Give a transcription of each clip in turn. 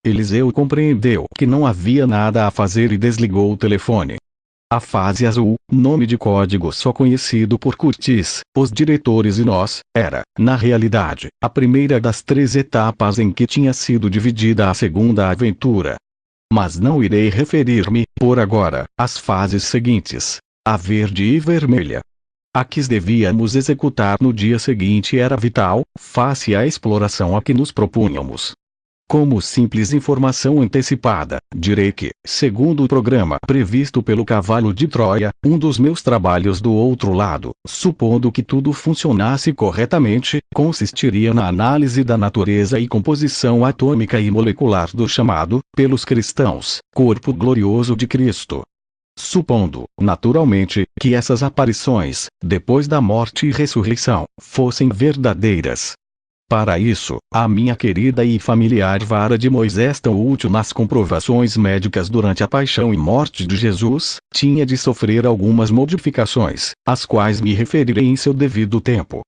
Eliseu compreendeu que não havia nada a fazer e desligou o telefone. A fase azul, nome de código só conhecido por Curtis, os diretores e nós, era, na realidade, a primeira das 3 etapas em que tinha sido dividida a segunda aventura. Mas não irei referir-me, por agora, às fases seguintes, a verde e vermelha. A que devíamos executar no dia seguinte era vital, face à exploração a que nos propunhamos. Como simples informação antecipada, direi que, segundo o programa previsto pelo Cavalo de Troia, um dos meus trabalhos do outro lado, supondo que tudo funcionasse corretamente, consistiria na análise da natureza e composição atômica e molecular do chamado, pelos cristãos, corpo glorioso de Cristo. Supondo, naturalmente, que essas aparições, depois da morte e ressurreição, fossem verdadeiras. Para isso, a minha querida e familiar vara de Moisés, tão útil nas comprovações médicas durante a paixão e morte de Jesus, tinha de sofrer algumas modificações, às quais me referirei em seu devido tempo.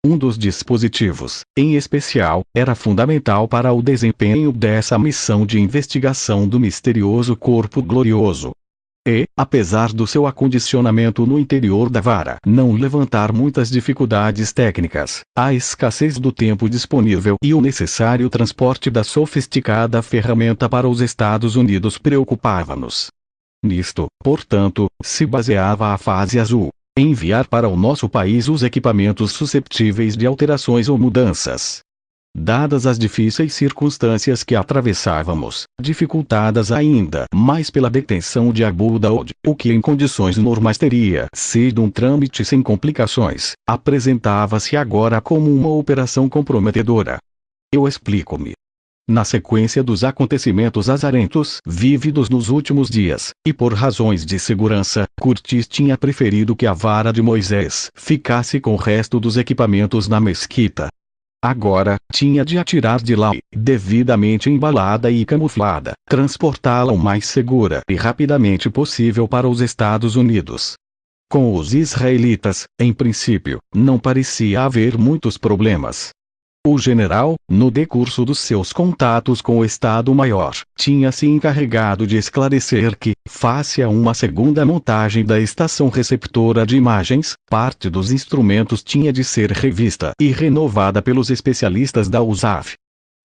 Um dos dispositivos, em especial, era fundamental para o desempenho dessa missão de investigação do misterioso corpo glorioso. E, apesar do seu acondicionamento no interior da vara não levantar muitas dificuldades técnicas, a escassez do tempo disponível e o necessário transporte da sofisticada ferramenta para os Estados Unidos preocupava-nos. Nisto, portanto, se baseava a fase azul: enviar para o nosso país os equipamentos susceptíveis de alterações ou mudanças. Dadas as difíceis circunstâncias que atravessávamos, dificultadas ainda mais pela detenção de Abu Daoud, o que em condições normais teria sido um trâmite sem complicações, apresentava-se agora como uma operação comprometedora. Eu explico-me. Na sequência dos acontecimentos azarentos vívidos nos últimos dias, e por razões de segurança, Curtis tinha preferido que a vara de Moisés ficasse com o resto dos equipamentos na mesquita. Agora, tinha de atirar de lá e, devidamente embalada e camuflada, transportá-la o mais segura e rapidamente possível para os Estados Unidos. Com os israelitas, em princípio, não parecia haver muitos problemas. O general, no decurso dos seus contatos com o Estado-Maior, tinha se encarregado de esclarecer que, face a uma segunda montagem da estação receptora de imagens, parte dos instrumentos tinha de ser revista e renovada pelos especialistas da USAF.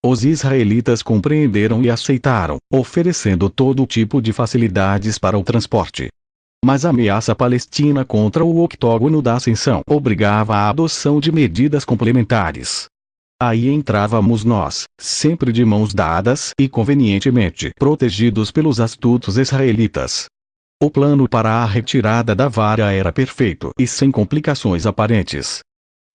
Os israelitas compreenderam e aceitaram, oferecendo todo tipo de facilidades para o transporte. Mas a ameaça palestina contra o octógono da Ascensão obrigava à adoção de medidas complementares. Aí entrávamos nós, sempre de mãos dadas e convenientemente protegidos pelos astutos israelitas. O plano para a retirada da vara era perfeito e sem complicações aparentes.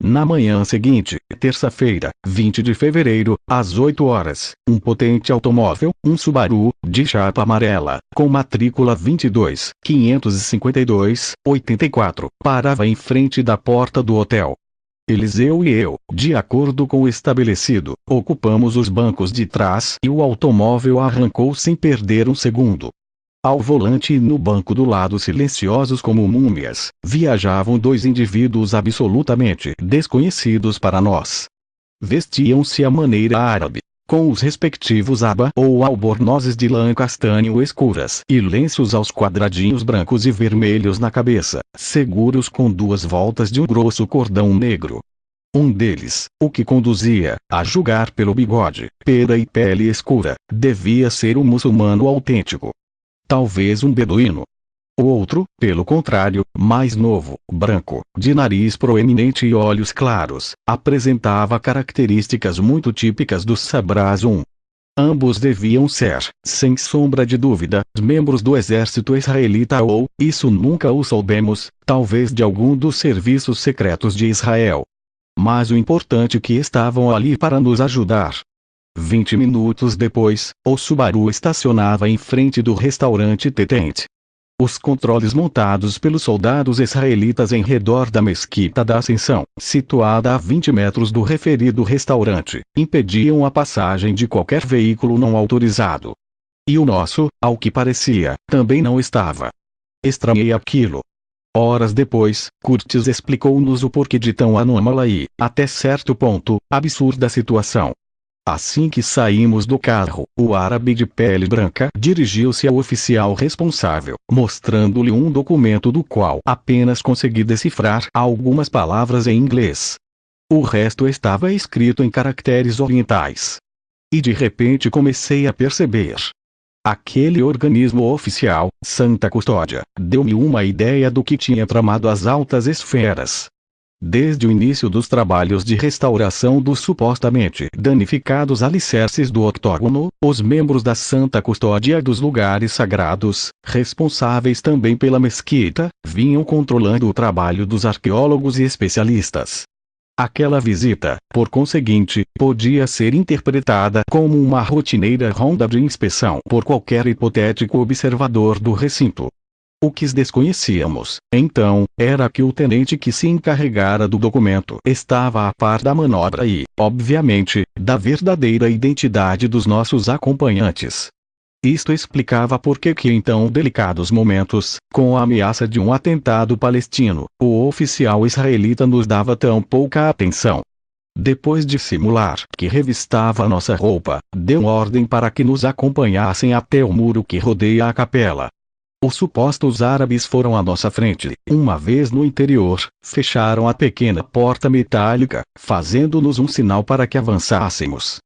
Na manhã seguinte, terça-feira, 20 de fevereiro, às 8 horas, um potente automóvel, um Subaru, de chapa amarela, com matrícula 22.552.84, parava em frente da porta do hotel. Eliseu e eu, de acordo com o estabelecido, ocupamos os bancos de trás e o automóvel arrancou sem perder um segundo. Ao volante e no banco do lado, silenciosos como múmias, viajavam 2 indivíduos absolutamente desconhecidos para nós. Vestiam-se à maneira árabe, com os respectivos aba ou albornozes de lã castanho escuras e lenços aos quadradinhos brancos e vermelhos na cabeça, seguros com 2 voltas de um grosso cordão negro. Um deles, o que conduzia, a julgar pelo bigode, pera e pele escura, devia ser um muçulmano autêntico. Talvez um beduíno. O outro, pelo contrário, mais novo, branco, de nariz proeminente e olhos claros, apresentava características muito típicas dos Sabrazum. Ambos deviam ser, sem sombra de dúvida, membros do exército israelita ou, isso nunca o soubemos, talvez de algum dos serviços secretos de Israel. Mas o importante é que estavam ali para nos ajudar. 20 minutos depois, o Subaru estacionava em frente do restaurante Tetent. Os controles montados pelos soldados israelitas em redor da Mesquita da Ascensão, situada a 20 metros do referido restaurante, impediam a passagem de qualquer veículo não autorizado. E o nosso, ao que parecia, também não estava. Estranhei aquilo. Horas depois, Curtis explicou-nos o porquê de tão anômala e, até certo ponto, absurda situação. Assim que saímos do carro, o árabe de pele branca dirigiu-se ao oficial responsável, mostrando-lhe um documento do qual apenas consegui decifrar algumas palavras em inglês. O resto estava escrito em caracteres orientais. E de repente comecei a perceber. Aquele organismo oficial, Santa Custódia, deu-me uma ideia do que tinha tramado as altas esferas. Desde o início dos trabalhos de restauração dos supostamente danificados alicerces do octógono, os membros da Santa Custódia dos lugares sagrados, responsáveis também pela mesquita, vinham controlando o trabalho dos arqueólogos e especialistas. Aquela visita, por conseguinte, podia ser interpretada como uma rotineira ronda de inspeção por qualquer hipotético observador do recinto. O que desconhecíamos, então, era que o tenente que se encarregara do documento estava a par da manobra e, obviamente, da verdadeira identidade dos nossos acompanhantes. Isto explicava por que em tão delicados momentos, com a ameaça de um atentado palestino, o oficial israelita nos dava tão pouca atenção. Depois de simular que revistava nossa roupa, deu ordem para que nos acompanhassem até o muro que rodeia a capela. Os supostos árabes foram à nossa frente. Uma vez no interior, fecharam a pequena porta metálica, fazendo-nos um sinal para que avançássemos.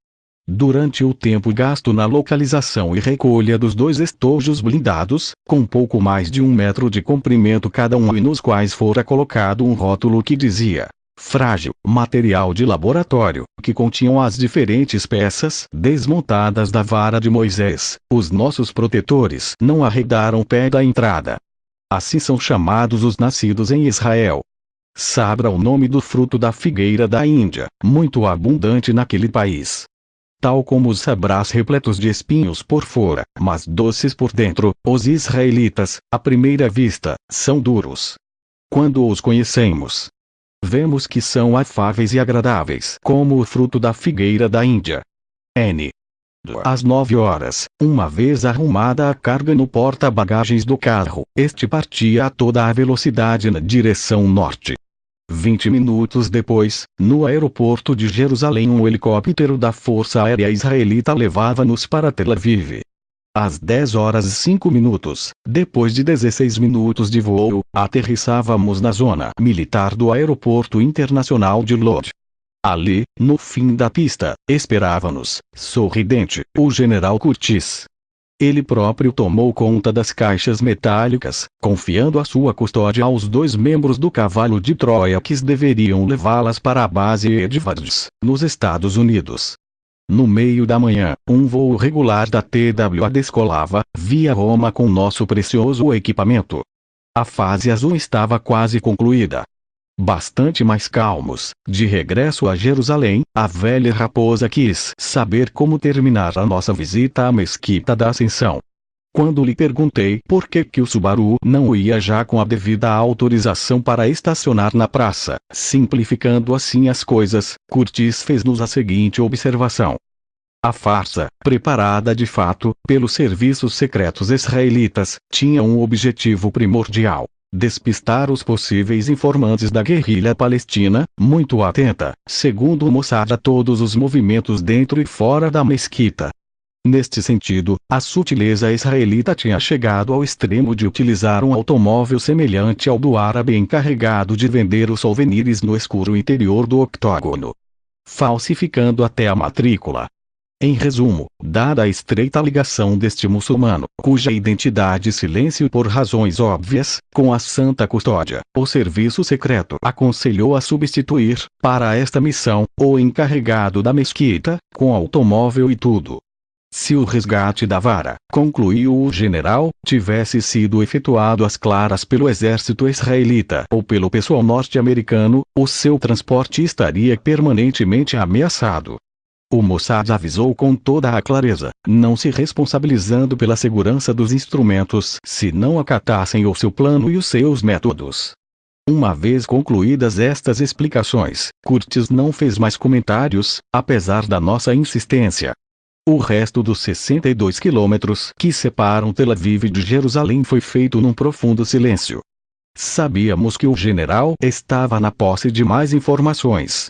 Durante o tempo gasto na localização e recolha dos 2 estojos blindados, com pouco mais de 1 metro de comprimento cada um e nos quais fora colocado um rótulo que dizia frágil, material de laboratório, que continham as diferentes peças desmontadas da vara de Moisés, os nossos protetores não arredaram pé da entrada. Assim são chamados os nascidos em Israel. Sabra o nome do fruto da figueira da Índia, muito abundante naquele país. Tal como os sabrás repletos de espinhos por fora, mas doces por dentro, os israelitas, à primeira vista, são duros. Quando os conhecemos, vemos que são afáveis e agradáveis como o fruto da figueira da Índia. Às 9 horas, uma vez arrumada a carga no porta-bagagens do carro, este partia a toda a velocidade na direção norte. 20 minutos depois, no aeroporto de Jerusalém, um helicóptero da Força Aérea Israelita levava-nos para Tel Aviv. Às 10 horas e 5 minutos, depois de 16 minutos de voo, aterrissávamos na zona militar do Aeroporto Internacional de Lod. Ali, no fim da pista, esperava-nos, sorridente, o general Curtis. Ele próprio tomou conta das caixas metálicas, confiando a sua custódia aos 2 membros do cavalo de Troia que deveriam levá-las para a base Edwards, nos Estados Unidos. No meio da manhã, um voo regular da TWA descolava, via Roma com nosso precioso equipamento. A fase azul estava quase concluída. Bastante mais calmos, de regresso a Jerusalém, a velha raposa quis saber como terminar a nossa visita à Mesquita da Ascensão. Quando lhe perguntei por que o Subaru não ia já com a devida autorização para estacionar na praça, simplificando assim as coisas, Curtis fez-nos a seguinte observação. A farsa, preparada de fato, pelos serviços secretos israelitas, tinha um objetivo primordial. Despistar os possíveis informantes da guerrilha palestina, muito atenta, segundo o Mossad, a todos os movimentos dentro e fora da mesquita. Neste sentido, a sutileza israelita tinha chegado ao extremo de utilizar um automóvel semelhante ao do árabe encarregado de vender os souvenirs no escuro interior do octógono, falsificando até a matrícula. Em resumo, dada a estreita ligação deste muçulmano, cuja identidade silêncio por razões óbvias, com a Santa Custódia, o serviço secreto aconselhou a substituir, para esta missão, o encarregado da mesquita, com automóvel e tudo. Se o resgate da vara, concluiu o general, tivesse sido efetuado às claras pelo exército israelita ou pelo pessoal norte-americano, o seu transporte estaria permanentemente ameaçado. O Mossad avisou com toda a clareza, não se responsabilizando pela segurança dos instrumentos se não acatassem o seu plano e os seus métodos. Uma vez concluídas estas explicações, Curtis não fez mais comentários, apesar da nossa insistência. O resto dos 62 quilômetros que separam Tel Aviv de Jerusalém foi feito num profundo silêncio. Sabíamos que o general estava na posse de mais informações.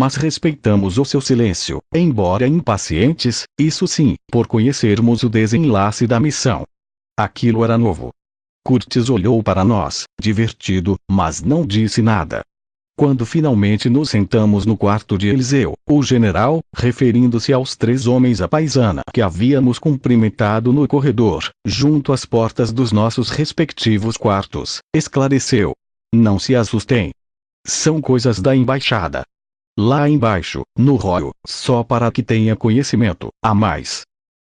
mas respeitamos o seu silêncio, embora impacientes, isso sim, por conhecermos o desenlace da missão. Aquilo era novo. Curtis olhou para nós, divertido, mas não disse nada. Quando finalmente nos sentamos no quarto de Eliseu, o general, referindo-se aos 3 homens à paisana que havíamos cumprimentado no corredor, junto às portas dos nossos respectivos quartos, esclareceu: "Não se assustem. São coisas da embaixada. Lá embaixo, no hall, só para que tenha conhecimento, há mais."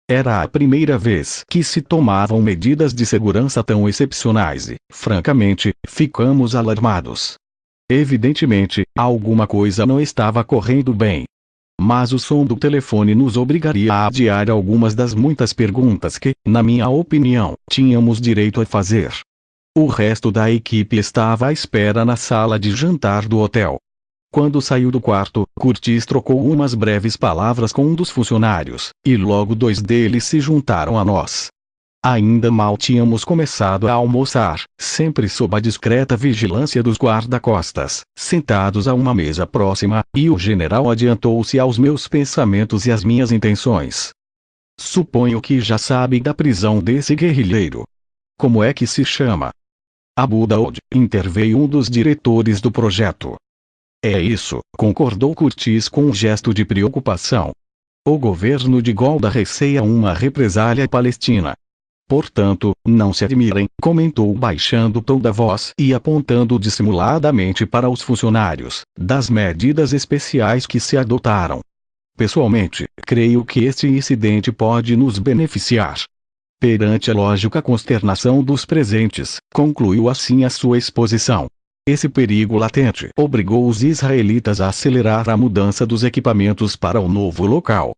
Era a primeira vez que se tomavam medidas de segurança tão excepcionais e, francamente, ficamos alarmados. Evidentemente, alguma coisa não estava correndo bem. Mas o som do telefone nos obrigaria a adiar algumas das muitas perguntas que, na minha opinião, tínhamos direito a fazer. O resto da equipe estava à espera na sala de jantar do hotel. Quando saiu do quarto, Curtis trocou umas breves palavras com um dos funcionários, e logo 2 deles se juntaram a nós. Ainda mal tínhamos começado a almoçar, sempre sob a discreta vigilância dos guarda-costas, sentados a uma mesa próxima, e o general adiantou-se aos meus pensamentos e às minhas intenções. "Suponho que já sabe da prisão desse guerrilheiro. Como é que se chama?" "Abu Daoud", interveio um dos diretores do projeto. "É isso", concordou Curtis com um gesto de preocupação. "O governo de Golda receia uma represália palestina. Portanto, não se admirem", comentou baixando o tom da voz e apontando dissimuladamente para os funcionários, "das medidas especiais que se adotaram. Pessoalmente, creio que este incidente pode nos beneficiar." Perante a lógica consternação dos presentes, concluiu assim a sua exposição. Esse perigo latente obrigou os israelitas a acelerar a mudança dos equipamentos para o novo local,